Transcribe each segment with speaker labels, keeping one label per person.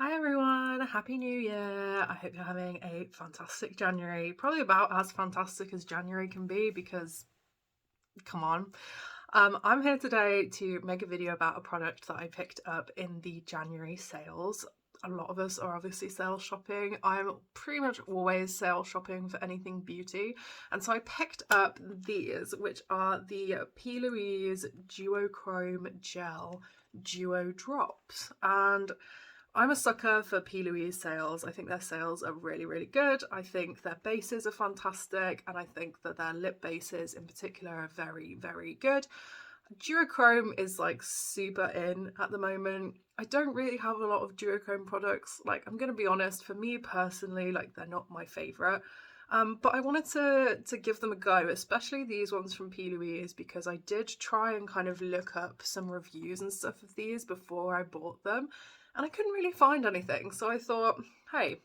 Speaker 1: Hi everyone, Happy New Year. I hope you're having a fantastic January. Probably about as fantastic as January can be because, come on. I'm here today to make a video about a product that I picked up in the January sales. A lot of us are obviously sales shopping. I'm pretty much always sales shopping for anything beauty. And so I picked up these, which are the Louise duochrome gel duo drops. And I'm a sucker for Louise sales. I think their sales are really, really good. I think their bases are fantastic, and I think that their lip bases in particular are very, very good. Duochrome is like super in at the moment. I don't really have a lot of duochrome products. Like, I'm gonna be honest, for me personally, like they're not my favorite. But I wanted to give them a go, especially these ones from Louise, because I did try and kind of look up some reviews and stuff of these before I bought them, and I couldn't really find anything. So I thought, hey,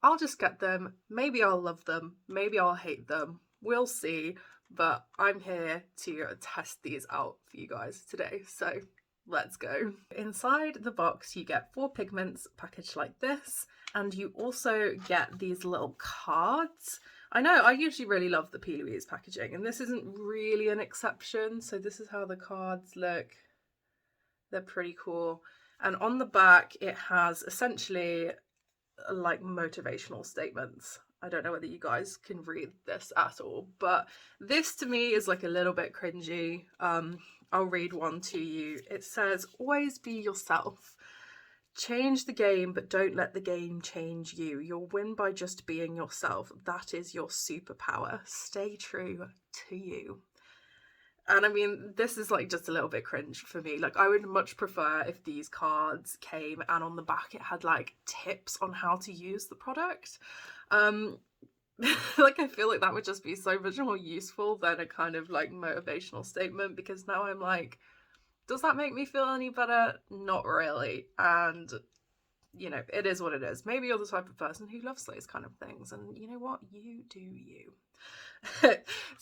Speaker 1: I'll just get them. Maybe I'll love them. Maybe I'll hate them. We'll see. But I'm here to test these out for you guys today. So let's go. Inside the box, you get 4 pigments packaged like this, and you also get these little cards. I know, I usually really love the Louise packaging, and this isn't really an exception. So this is how the cards look. They're pretty cool. And on the back, it has essentially like motivational statements. I don't know whether you guys can read this at all, but this to me is like a little bit cringy. I'll read one to you. It says, always be yourself. Change the game, but don't let the game change you. You'll win by just being yourself. That is your superpower. Stay true to you. And I mean, this is like just a little bit cringe for me. Like, I would much prefer if these cards came and on the back it had like tips on how to use the product. Like, I feel like that would just be so much more useful than a kind of like motivational statement, because now I'm like, does that make me feel any better? Not really. And you know, it is what it is. Maybe you're the type of person who loves those kind of things, and you know what? You do you.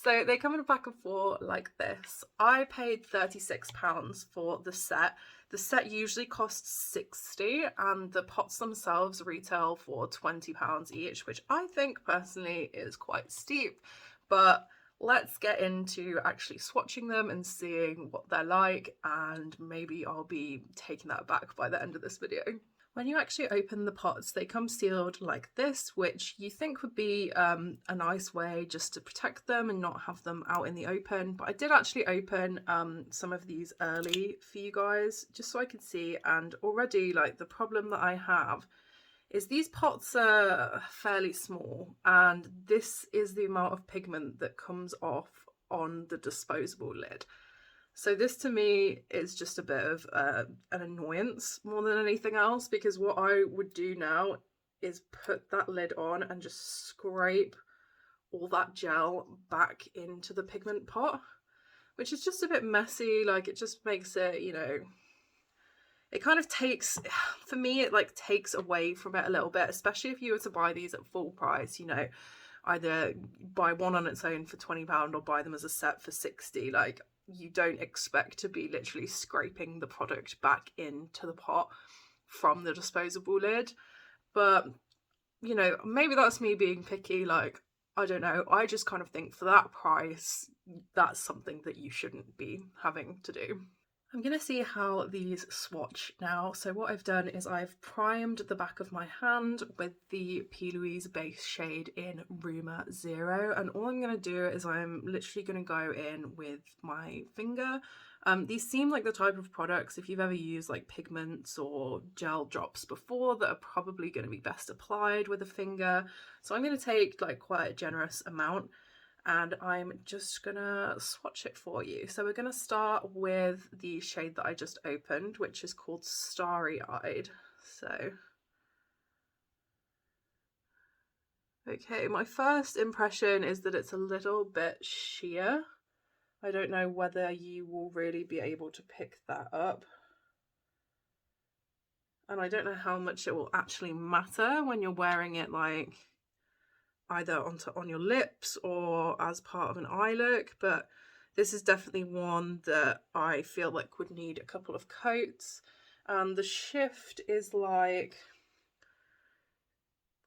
Speaker 1: So they come in a pack of 4 like this. I paid £36 for the set. The set usually costs £60, and the pots themselves retail for £20 each, which I think personally is quite steep. But let's get into actually swatching them and seeing what they're like, and maybe I'll be taking that back by the end of this video. When you actually open the pots, they come sealed like this, which you think would be a nice way just to protect them and not have them out in the open. But I did actually open some of these early for you guys, just so I could see. And already, like, the problem that I have is these pots are fairly small, and this is the amount of pigment that comes off on the disposable lid. So this to me is just a bit of an annoyance more than anything else, because what I would do now is put that lid on and just scrape all that gel back into the pigment pot, which is just a bit messy. Like, it just makes it, you know, it kind of takes, for me, it like takes away from it a little bit, especially if you were to buy these at full price, you know, either buy one on its own for £20 or buy them as a set for 60. Like, you don't expect to be literally scraping the product back into the pot from the disposable lid. But, you know, maybe that's me being picky. Like, I don't know. I just kind of think for that price, that's something that you shouldn't be having to do. I'm going to see how these swatch now. So what I've done is I've primed the back of my hand with the Louise base shade in Rumour 0. And all I'm going to do is I'm literally going to go in with my finger. These seem like the type of products, if you've ever used like pigments or gel drops before, that are probably going to be best applied with a finger. So I'm going to take like quite a generous amount, and I'm just gonna swatch it for you. So we're gonna start with the shade that I just opened, which is called Starry Eyed. So, okay, my first impression is that it's a little bit sheer. I don't know whether you will really be able to pick that up. And I don't know how much it will actually matter when you're wearing it like either on your lips or as part of an eye look, but this is definitely one that I feel like would need a couple of coats. And the shift is like,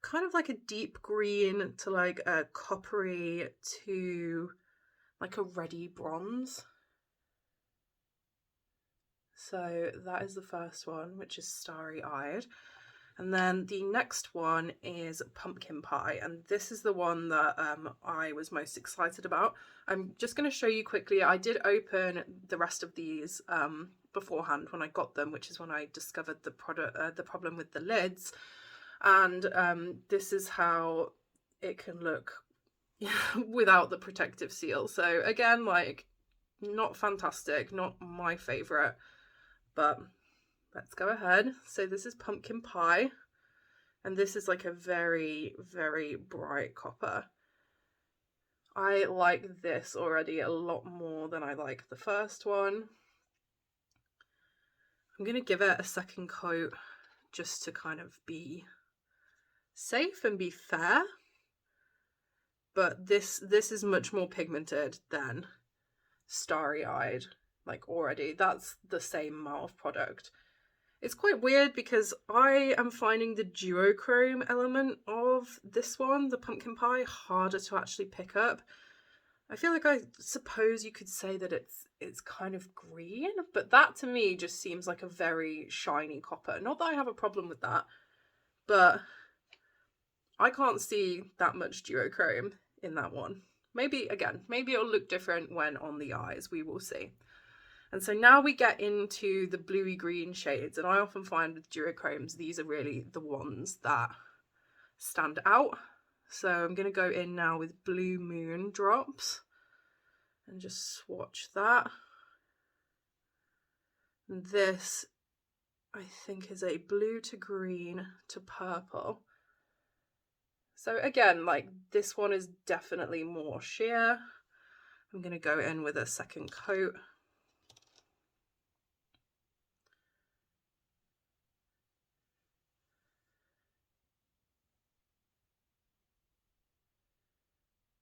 Speaker 1: kind of like a deep green to like a coppery to like a reddy bronze. So that is the first one, which is Starry Eyed. And then the next one is Pumpkin Pie, and this is the one that I was most excited about. I'm just going to show you quickly. I did open the rest of these beforehand when I got them, which is when I discovered the problem with the lids. And this is how it can look without the protective seal. So again, like, not fantastic, not my favourite, but let's go ahead. So this is Pumpkin Pie, and this is like a very, very bright copper. I like this already a lot more than I like the first one. I'm going to give it a second coat just to kind of be safe and be fair. But this is much more pigmented than Starry Eyed, like already. That's the same amount of product. It's quite weird because I am finding the duochrome element of this one, the Pumpkin Pie, harder to actually pick up. I feel like I suppose you could say that it's kind of green, but that to me just seems like a very shiny copper. Not that I have a problem with that, but I can't see that much duochrome in that one. Maybe, again, maybe it'll look different when on the eyes, we will see. And so now we get into the bluey green shades, and I often find with duochromes, these are really the ones that stand out. So I'm going to go in now with Blue Moon drops and just swatch that. And this, I think, is a blue to green to purple. So again, like, this one is definitely more sheer. I'm going to go in with a second coat.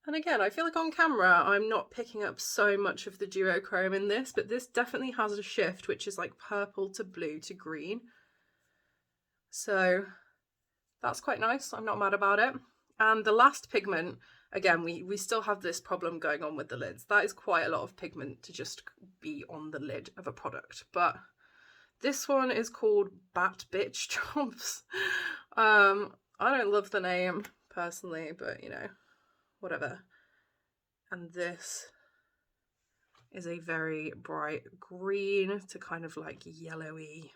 Speaker 1: And again, I feel like on camera, I'm not picking up so much of the duochrome in this, but this definitely has a shift, which is like purple to blue to green. So that's quite nice. I'm not mad about it. And the last pigment, again, we still have this problem going on with the lids. That is quite a lot of pigment to just be on the lid of a product. But this one is called Bat Bitch Drops. I don't love the name personally, but you know, whatever. And this is a very bright green to kind of like yellowy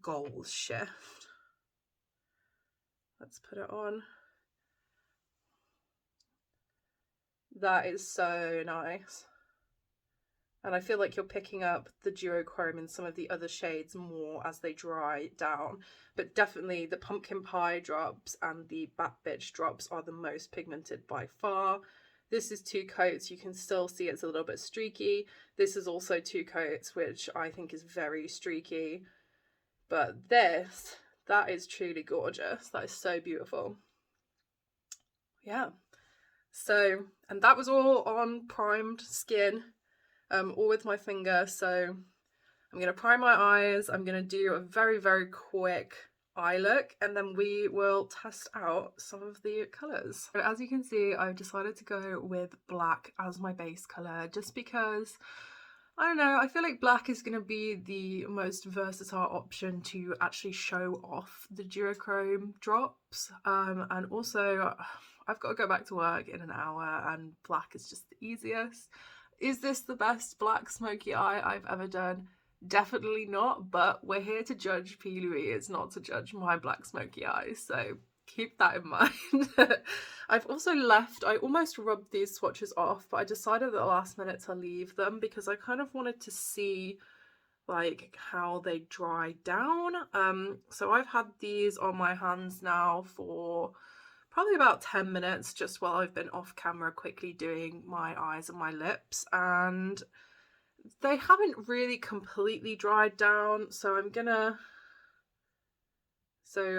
Speaker 1: gold shift. Let's put it on. That is so nice. And I feel like you're picking up the duochrome in some of the other shades more as they dry down. But definitely the Pumpkin Pie drops and the Bat Bitch drops are the most pigmented by far. This is 2 coats. You can still see it's a little bit streaky. This is also 2 coats, which I think is very streaky. But this, that is truly gorgeous. That is so beautiful. Yeah. So, and that was all on primed skin. All with my finger. So I'm going to prime my eyes. I'm going to do a very, very quick eye look, and then we will test out some of the colours. So as you can see, I've decided to go with black as my base colour, just because, I don't know, I feel like black is going to be the most versatile option to actually show off the duochrome drops. And also, I've got to go back to work in an hour, and black is just the easiest. Is this the best black smoky eye I've ever done? Definitely not, but we're here to judge P. Louise, not to judge my black smoky eyes, so keep that in mind. I've also left, I almost rubbed these swatches off, but I decided at the last minute to leave them because I kind of wanted to see like how they dry down. So I've had these on my hands now for probably about 10 minutes, just while I've been off camera quickly doing my eyes and my lips, and they haven't really completely dried down. So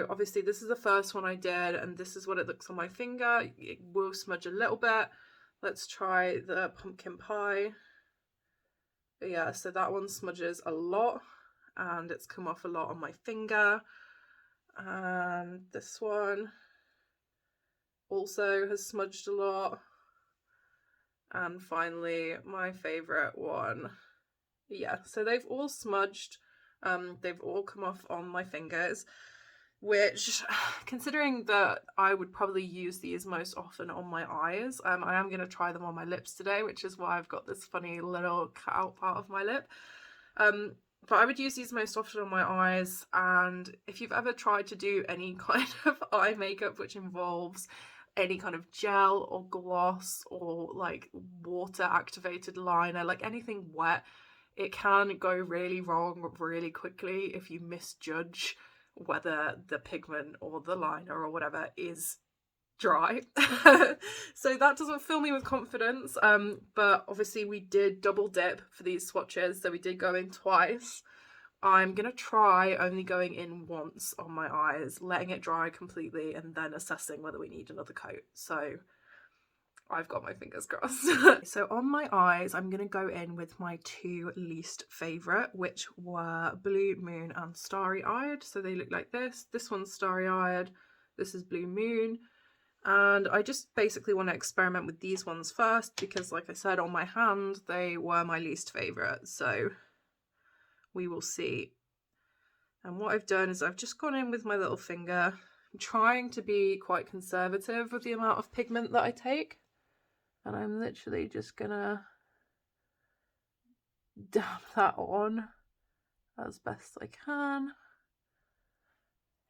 Speaker 1: obviously this is the first one I did, and this is what it looks on my finger. It will smudge a little bit. Let's try the Pumpkin Pie. But yeah, so that one smudges a lot, and it's come off a lot on my finger. And this one also has smudged a lot. And finally, my favourite one. Yeah, so they've all smudged. They've all come off on my fingers, which, considering that I would probably use these most often on my eyes, I am going to try them on my lips today, which is why I've got this funny little cut out part of my lip. But I would use these most often on my eyes, and if you've ever tried to do any kind of eye makeup which involves any kind of gel or gloss or like water activated liner, like anything wet, it can go really wrong really quickly if you misjudge whether the pigment or the liner or whatever is dry. So that doesn't fill me with confidence, but obviously we did double dip for these swatches, so we did go in twice. I'm gonna try only going in once on my eyes, letting it dry completely, and then assessing whether we need another coat. So I've got my fingers crossed. So on my eyes, I'm gonna go in with my two least favourite, which were Blue Moon and Starry Eyed. So they look like this. This one's Starry Eyed, this is Blue Moon. And I just basically want to experiment with these ones first because, like I said, on my hand, they were my least favourite. So we will see. And what I've done is I've just gone in with my little finger. I'm trying to be quite conservative with the amount of pigment that I take. And I'm literally just gonna dab that on as best I can.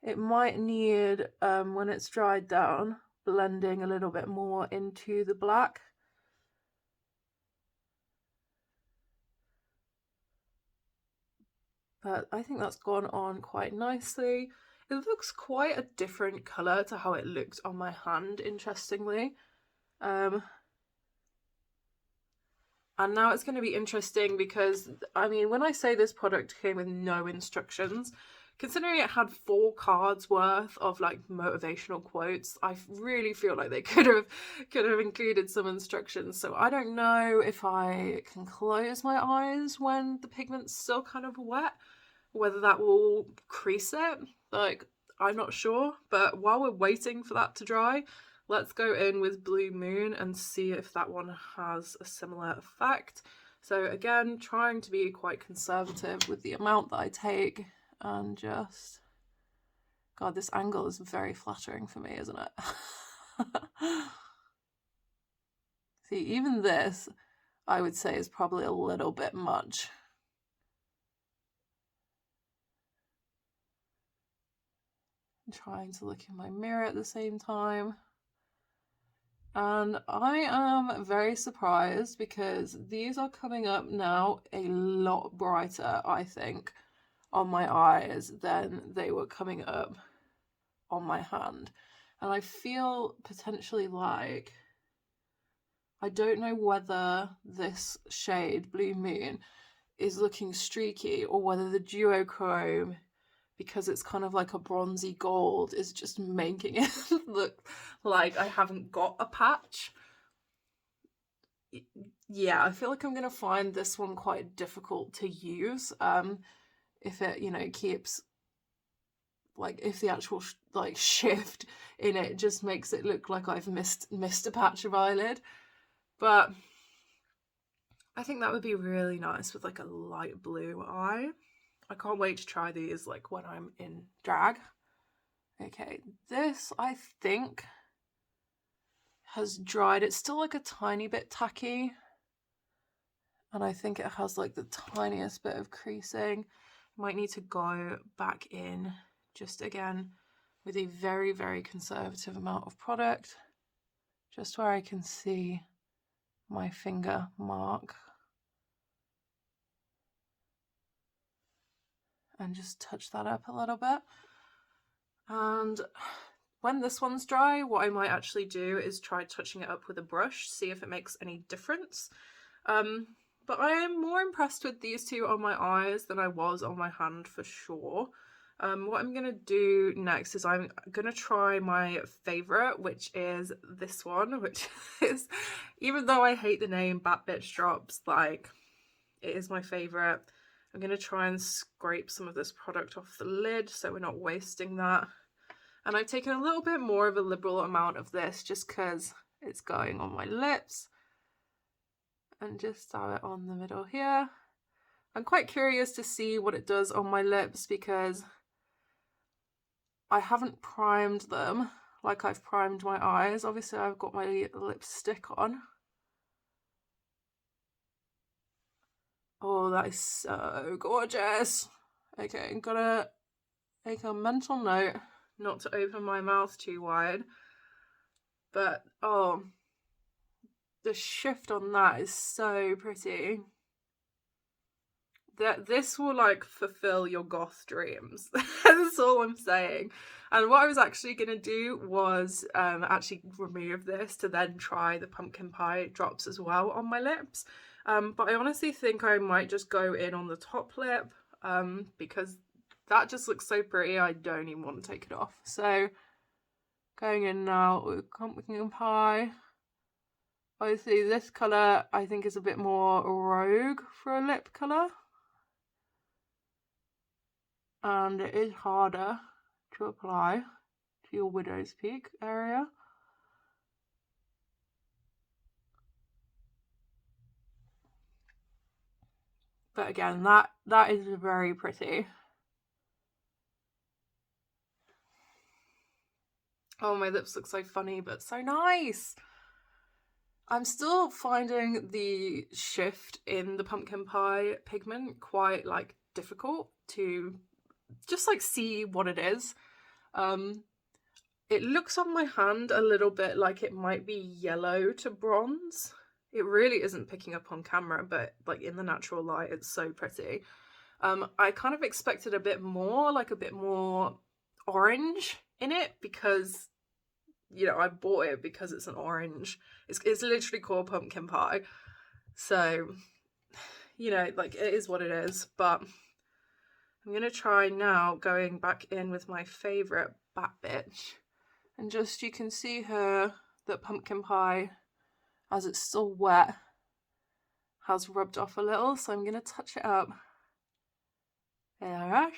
Speaker 1: It might need, when it's dried down, blending a little bit more into the black. But I think that's gone on quite nicely. It looks quite a different colour to how it looked on my hand, interestingly. And now it's going to be interesting because, I mean, when I say this product came with no instructions, considering it had 4 cards worth of like motivational quotes, I really feel like they could have included some instructions. So I don't know if I can close my eyes when the pigment's still kind of wet, whether that will crease it. Like, I'm not sure. But while we're waiting for that to dry, let's go in with Blue Moon and see if that one has a similar effect. So again, trying to be quite conservative with the amount that I take. And just, God, this angle is very flattering for me, isn't it? See, even this, I would say, is probably a little bit much. I'm trying to look in my mirror at the same time. And I am very surprised because these are coming up now a lot brighter, I think, on my eyes than they were coming up on my hand. And I feel potentially like, I don't know whether this shade, Blue Moon, is looking streaky or whether the duochrome, because it's kind of like a bronzy gold, is just making it look like I haven't got a patch. Yeah, I feel like I'm going to find this one quite difficult to use. If it, you know, keeps, like, if the actual like shift in it just makes it look like I've missed a patch of eyelid. But I think that would be really nice with like a light blue eye. I can't wait to try these like when I'm in drag. Okay, this I think has dried. It's still like a tiny bit tacky, and I think it has like the tiniest bit of creasing. Might need to go back in just again with a very, very conservative amount of product, just where I can see my finger mark, and just touch that up a little bit. And when this one's dry, what I might actually do is try touching it up with a brush, see if it makes any difference. But I am more impressed with these two on my eyes than I was on my hand for sure. What I'm going to do next is I'm going to try my favourite, which is this one, which is, even though I hate the name Bat Bitch Drops, like, it is my favourite. I'm going to try and scrape some of this product off the lid so we're not wasting that. And I've taken a little bit more of a liberal amount of this just because it's going on my lips. And just dab it on the middle here. I'm quite curious to see what it does on my lips because I haven't primed them like I've primed my eyes. Obviously I've got my lipstick on. Oh, that is so gorgeous. Okay, I'm gonna make a mental note not to open my mouth too wide. But, oh, the shift on that is so pretty. This will like fulfill your goth dreams. That's all I'm saying. And what I was actually gonna do was actually remove this to then try the pumpkin pie drops as well on my lips. But I honestly think I might just go in on the top lip because that just looks so pretty. I don't even want to take it off. So going in now with pumpkin pie. Obviously this colour I think is a bit more rogue for a lip colour. And it is harder to apply to your widow's peak area. But again, that is very pretty. Oh, my lips look so funny, but so nice. I'm still finding the shift in the pumpkin pie pigment quite like difficult to just like see what it is. It looks on my hand a little bit like it might be yellow to bronze. It really isn't picking up on camera, but like in the natural light, it's so pretty. I kind of expected a bit more, like a bit more orange in it because, you know, I bought it because it's an orange. It's literally called pumpkin pie. So, you know, like it is what it is, but I'm gonna try now going back in with my favorite Bat Bitch. And just, you can see her, that pumpkin pie, as it's still wet, has rubbed off a little. So I'm gonna touch it up. There.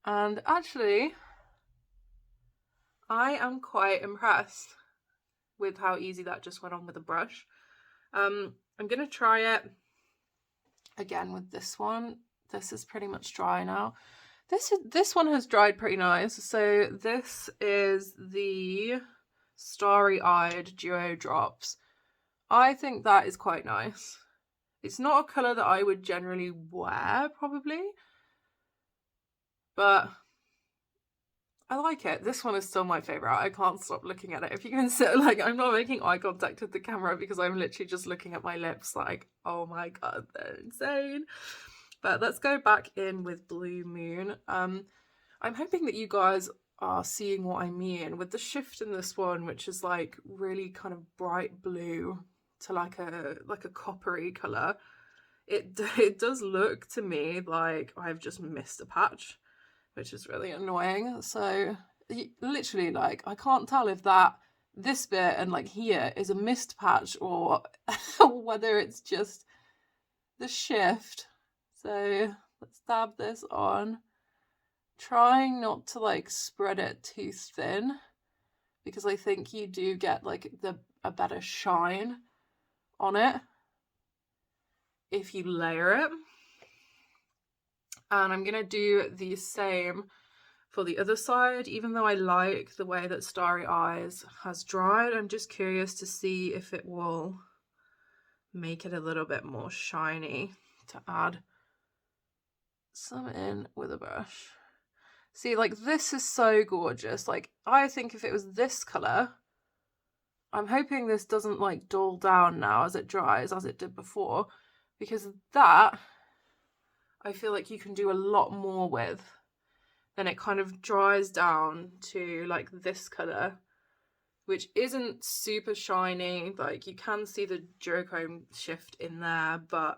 Speaker 1: And actually, I am quite impressed with how easy that just went on with a brush. I'm gonna try it again with this one. This is pretty much dry now. This one has dried pretty nice. So this is the Starry Eyed Duo Drops. I think that is quite nice. It's not a colour that I would generally wear, probably, but I like it. This one is still my favourite. I can't stop looking at it. If you can see, like, I'm not making eye contact with the camera because I'm literally just looking at my lips like, oh my god, they're insane. But let's go back in with Blue Moon. I'm hoping that you guys are seeing what I mean with the shift in this one, which is like really kind of bright blue to like a coppery colour. It does look to me like I've just missed a patch, which is really annoying. So literally, like, I can't tell if this bit and like here is a missed patch or whether it's just the shift. So let's dab this on, trying not to like spread it too thin because I think you do get like a better shine on it if you layer it. And I'm gonna do the same for the other side. Even though I like the way that Starry Eyes has dried, I'm just curious to see if it will make it a little bit more shiny to add some in with a brush. See, like, this is so gorgeous. Like, I think if it was this colour, I'm hoping this doesn't like dull down now as it dries as it did before, because that I feel like you can do a lot more with. Then it kind of dries down to like this colour, which isn't super shiny. Like, you can see the duochrome shift in there, but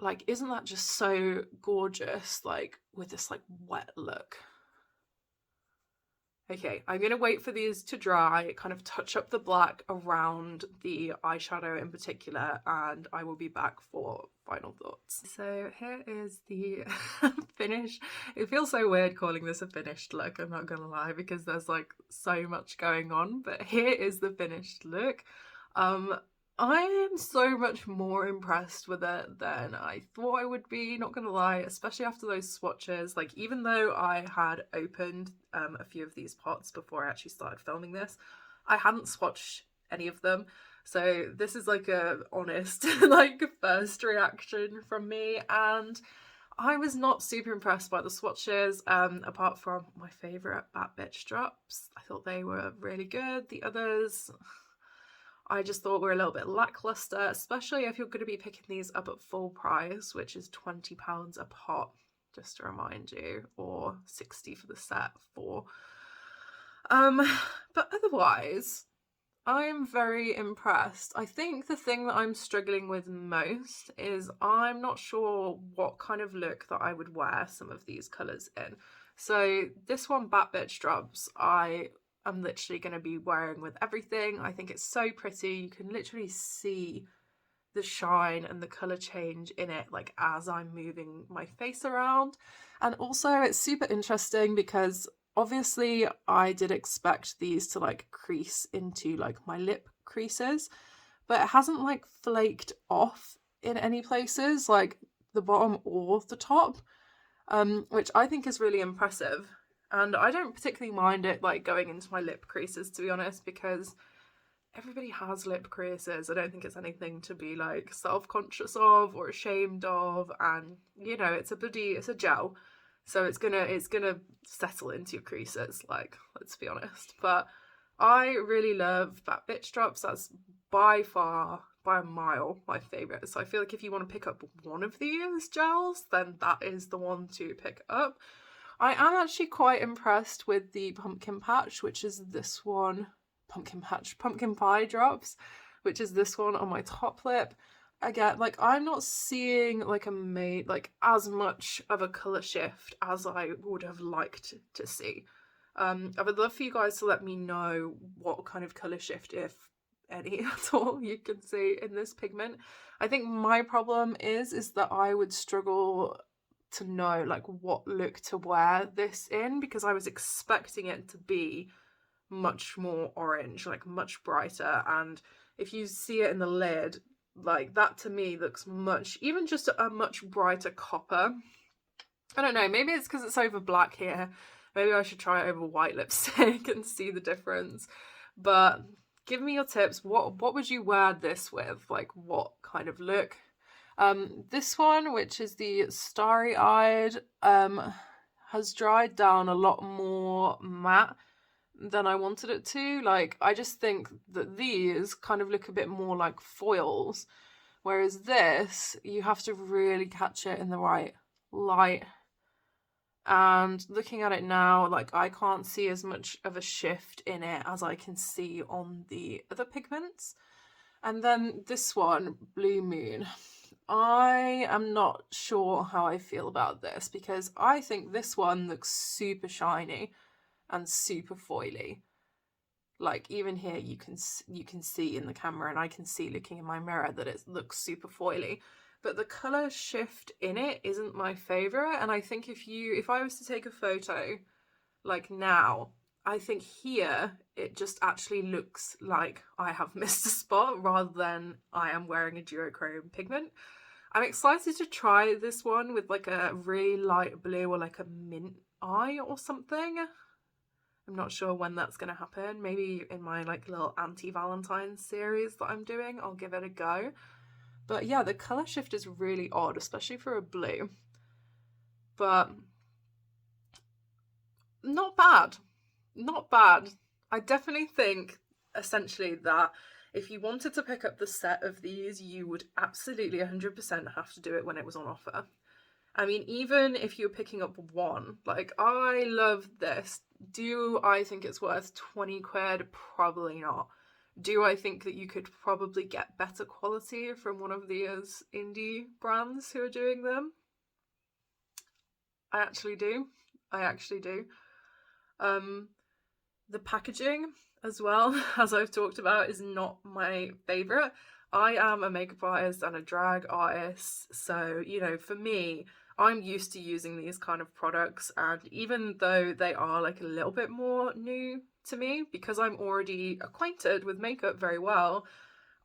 Speaker 1: like, isn't that just so gorgeous, like with this like wet look? Okay, I'm going to wait for these to dry, kind of touch up the black around the eyeshadow in particular, and I will be back for final thoughts. So here is the finish. It feels so weird calling this a finished look, I'm not going to lie, because there's like so much going on, but here is the finished look. I am so much more impressed with it than I thought I would be, not gonna lie, especially after those swatches. Like, even though I had opened a few of these pots before I actually started filming this, I hadn't swatched any of them. So this is like a honest like first reaction from me, and I was not super impressed by the swatches, apart from my favourite Bat Bitch drops. I thought they were really good. The others, I just thought were a little bit lackluster, especially if you're going to be picking these up at full price, which is £20 a pot, just to remind you, or 60 for the set for. But otherwise, I'm very impressed. I think the thing that I'm struggling with most is I'm not sure what kind of look that I would wear some of these colours in. So this one, Bat Bitch Drops, I'm literally going to be wearing with everything. I think it's so pretty. You can literally see the shine and the colour change in it, like as I'm moving my face around. And also it's super interesting because obviously I did expect these to like crease into like my lip creases, but it hasn't like flaked off in any places, like the bottom or the top, which I think is really impressive. And I don't particularly mind it like going into my lip creases, to be honest, because everybody has lip creases. I don't think it's anything to be like self-conscious of or ashamed of, and you know, it's a gel, so it's gonna settle into your creases, like, let's be honest. But I really love Bat Bitch Drops. That's by far, by a mile, my favourite. So I feel like if you want to pick up one of these gels, then that is the one to pick up. I am actually quite impressed with the Pumpkin Patch, which is this one. Pumpkin Pie Drops, which is this one on my top lip. Again, like, I'm not seeing like as much of a colour shift as I would have liked to see. I would love for you guys to let me know what kind of colour shift, if any at all, you can see in this pigment. I think my problem is that I would struggle to know like what look to wear this in, because I was expecting it to be much more orange, like much brighter, and if you see it in the lid, like that to me looks even just a much brighter copper. I don't know, maybe it's because it's over black here. Maybe I should try it over white lipstick and see the difference. But give me your tips. What would you wear this with? Like, what kind of look? This one, which is the Starry Eyed, has dried down a lot more matte than I wanted it to. Like, I just think that these kind of look a bit more like foils, whereas this, you have to really catch it in the right light. And looking at it now, like, I can't see as much of a shift in it as I can see on the other pigments. And then this one, Blue Moon, I am not sure how I feel about this, because I think this one looks super shiny and super foily. Like, even here you can see in the camera, and I can see looking in my mirror that it looks super foily, but the color shift in it isn't my favorite. And I think if I was to take a photo like now, I think here it just actually looks like I have missed a spot rather than I am wearing a duochrome pigment. I'm excited to try this one with like a really light blue or like a mint eye or something. I'm not sure when that's going to happen. Maybe in my like little anti-Valentine's series that I'm doing, I'll give it a go. But yeah, the colour shift is really odd, especially for a blue. But not bad. Not bad. I definitely think essentially that if you wanted to pick up the set of these, you would absolutely 100% have to do it when it was on offer. I mean, even if you're picking up one, like, I love this. Do I think it's worth 20 quid? Probably not. Do I think that you could probably get better quality from one of these indie brands who are doing them? I actually do. I actually do. The packaging as well, as I've talked about, is not my favourite. I am a makeup artist and a drag artist, so, you know, for me, I'm used to using these kind of products, and even though they are like a little bit more new to me, because I'm already acquainted with makeup very well,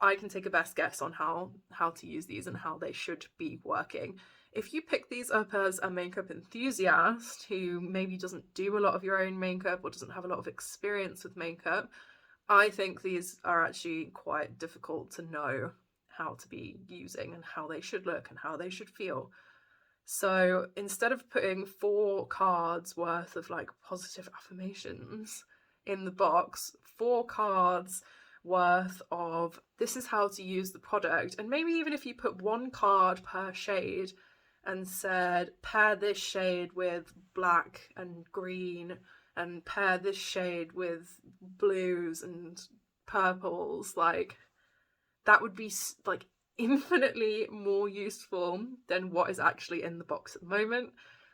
Speaker 1: I can take a best guess on how to use these and how they should be working. If you pick these up as a makeup enthusiast who maybe doesn't do a lot of your own makeup or doesn't have a lot of experience with makeup, I think these are actually quite difficult to know how to be using and how they should look and how they should feel. So instead of putting 4 cards worth of like positive affirmations in the box, 4 cards worth of this is how to use the product, and maybe even if you put 1 card per shade and said pair this shade with black and green and pair this shade with blues and purples, like that would be like infinitely more useful than what is actually in the box at the moment.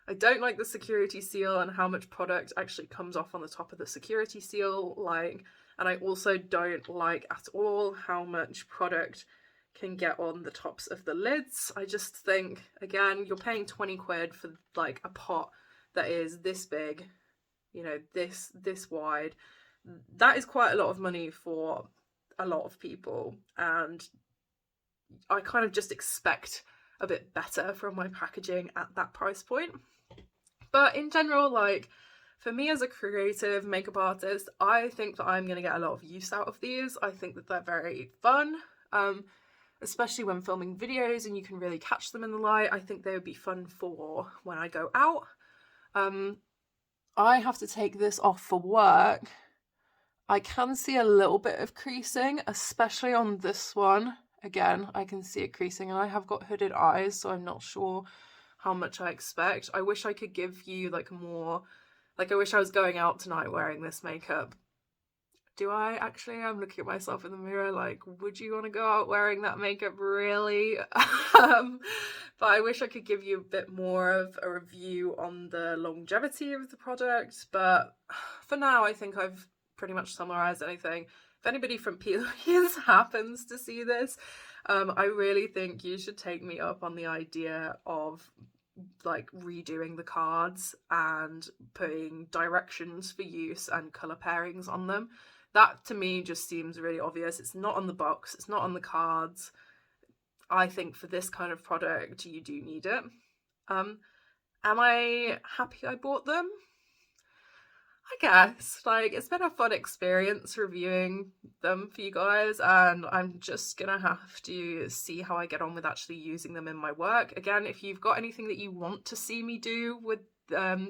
Speaker 1: I don't like the security seal and how much product actually comes off on the top of the security seal, like, and I also don't like at all how much product can get on the tops of the lids. I just think, again, you're paying 20 quid for like a pot that is this big, you know, this wide. That is quite a lot of money for a lot of people, and I kind of just expect a bit better from my packaging at that price point. But in general, like, for me as a creative makeup artist, I think that I'm going to get a lot of use out of these. I think that they're very fun, especially when filming videos and you can really catch them in the light. I think they would be fun for when I go out. I have to take this off for work. I can see a little bit of creasing, especially on this one. Again, I can see it creasing, and I have got hooded eyes, so I'm not sure how much I expect. I wish I could give you like more, like I wish I was going out tonight wearing this makeup. Do I actually? I'm looking at myself in the mirror like, would you want to go out wearing that makeup, really? But I wish I could give you a bit more of a review on the longevity of the product. But for now, I think I've pretty much summarized anything. If anybody from Louise happens to see this, I really think you should take me up on the idea of like redoing the cards and putting directions for use and color pairings on them. That to me just seems really obvious. It's not on the box, it's not on the cards. I think for this kind of product you do need it. Am I happy I bought them? I guess, like, it's been a fun experience reviewing them for you guys, and I'm just gonna have to see how I get on with actually using them in my work. Again, if you've got anything that you want to see me do with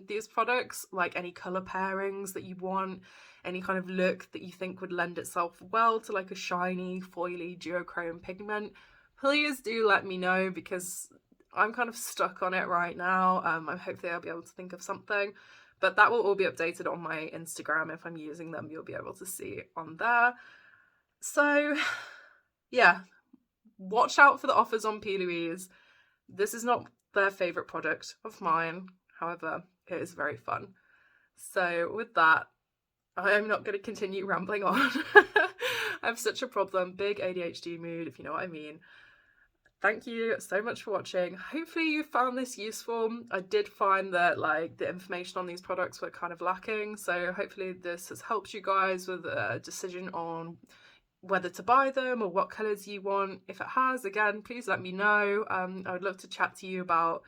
Speaker 1: these products, like any colour pairings that you want, any kind of look that you think would lend itself well to like a shiny, foily duochrome pigment, please do let me know, because I'm kind of stuck on it right now. Hopefully I'll be able to think of something. But that will all be updated on my Instagram. If I'm using them, you'll be able to see it on there. So, yeah, watch out for the offers on P. Louise. This is not their favourite product of mine. However, it is very fun. So with that, I am not going to continue rambling on. I have such a problem. Big ADHD mood, if you know what I mean. Thank you so much for watching. Hopefully you found this useful. I did find that like the information on these products were kind of lacking, so hopefully this has helped you guys with a decision on whether to buy them or what colours you want. If it has, again, please let me know. I would love to chat to you about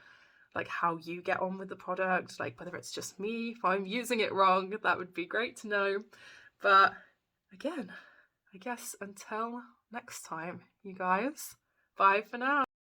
Speaker 1: like how you get on with the product, like whether it's just me, if I'm using it wrong, that would be great to know. But again, I guess until next time, you guys. Bye for now.